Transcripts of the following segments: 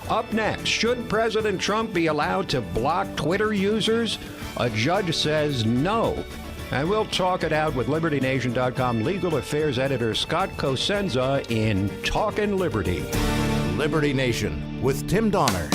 Up next, should President Trump be allowed to block Twitter users? A judge says no. And we'll talk it out with LibertyNation.com legal affairs editor Scott Cosenza in Talkin' Liberty. Liberty Nation with Tim Donner.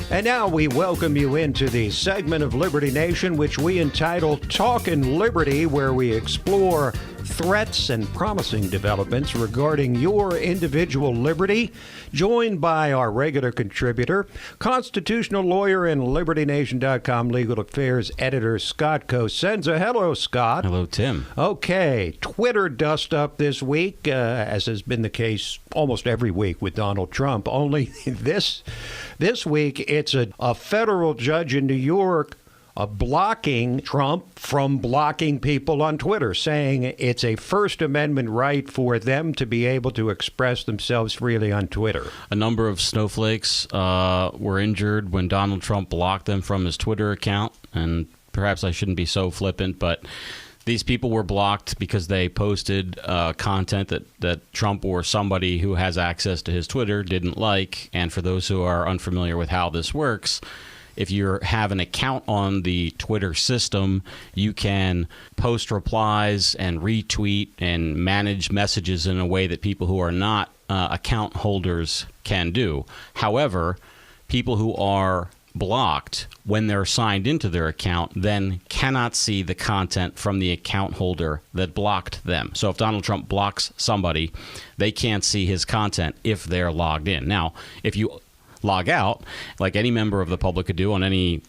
And now we welcome you into the segment of Liberty Nation, which we entitle Talkin' Liberty, where we explore threats and promising developments regarding your individual liberty. Joined by our regular contributor, constitutional lawyer and LibertyNation.com legal affairs editor Scott Cosenza. Hello, Scott. Hello, Tim. Okay, Twitter dust up this week, as has been the case almost every week with Donald Trump. Only this week, it's a federal judge in New York blocking Trump from blocking people on Twitter, saying it's a First Amendment right for them to be able to express themselves freely on Twitter. A number of snowflakes were injured when Donald Trump blocked them from his Twitter account. And perhaps I shouldn't be so flippant, but these people were blocked because they posted content that Trump or somebody who has access to his Twitter didn't like. And for those who are unfamiliar with how this works, if you have an account on the Twitter system, you can post replies and retweet and manage messages in a way that people who are not account holders can do. However, people who are blocked when they're signed into their account then cannot see the content from the account holder that blocked them. So if Donald Trump blocks somebody, they can't see his content if they're logged in. Now, if you log out, like any member of the public could do on any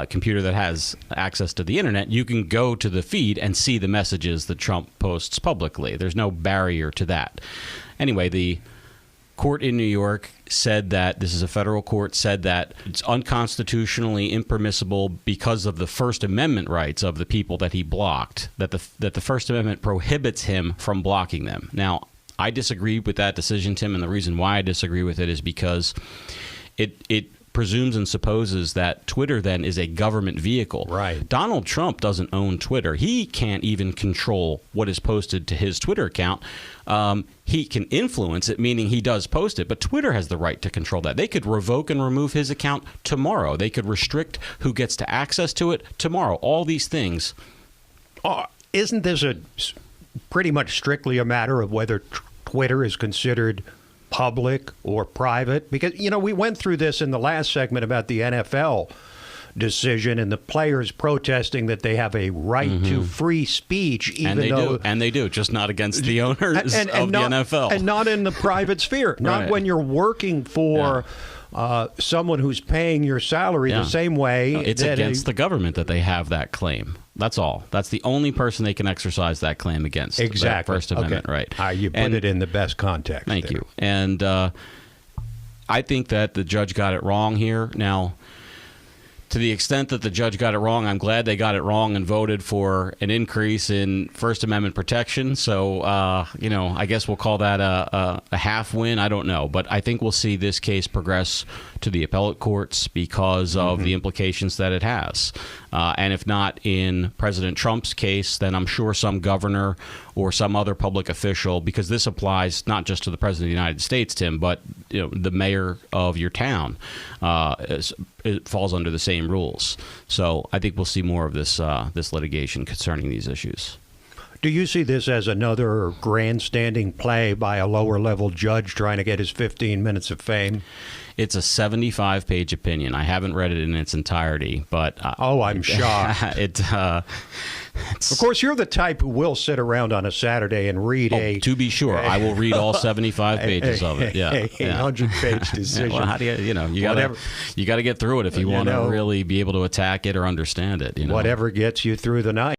computer that has access to the internet, you can go to the feed and see the messages that Trump posts publicly. There's no barrier to that. Anyway, the court in New York said that, this is a federal court, said that it's unconstitutionally impermissible because of the First Amendment rights of the people that he blocked, that the First Amendment prohibits him from blocking them. Now, I disagree with that decision, Tim, and the reason why I disagree with it is because it presumes and supposes that Twitter then is a government vehicle. Right. Donald Trump doesn't own Twitter. He can't even control what is posted to his Twitter account. He can influence it, meaning he does post it, but Twitter has the right to control that. They could revoke and remove his account tomorrow. They could restrict who gets to access to it tomorrow. All these things. Isn't this pretty much strictly a matter of whether Twitter is considered public or private? Because, we went through this in the last segment about the NFL decision and the players protesting that they have a right to free speech, even though they do, just not against the owners of the NFL, and not in the private sphere, not right. when you're working for someone who's paying your salary the same way. No, it's against the government that they have that claim. That's all. That's the only person they can exercise that claim against. Exactly. That First Amendment right. You put it in the best context. Thank you. And I think that the judge got it wrong here. Now, to the extent that the judge got it wrong, I'm glad they got it wrong and voted for an increase in First Amendment protection. So, I guess we'll call that a half win. I don't know. But I think we'll see this case progress to the appellate courts because of the implications that it has. And if not in President Trump's case, then I'm sure some governor or some other public official, because this applies not just to the President of the United States, Tim, but the mayor of your town. It falls under the same rules. So I think we'll see more of this litigation concerning these issues. Do you see this as another grandstanding play by a lower-level judge trying to get his 15 minutes of fame? It's a 75-page opinion. I haven't read it in its entirety, but I'm shocked. Of course, you're the type who will sit around on a Saturday and read to be sure, I will read all 75 pages of it. Yeah, a 100-page decision. Well, how do you got to get through it if you want to really be able to attack it or understand it. Whatever gets you through the night.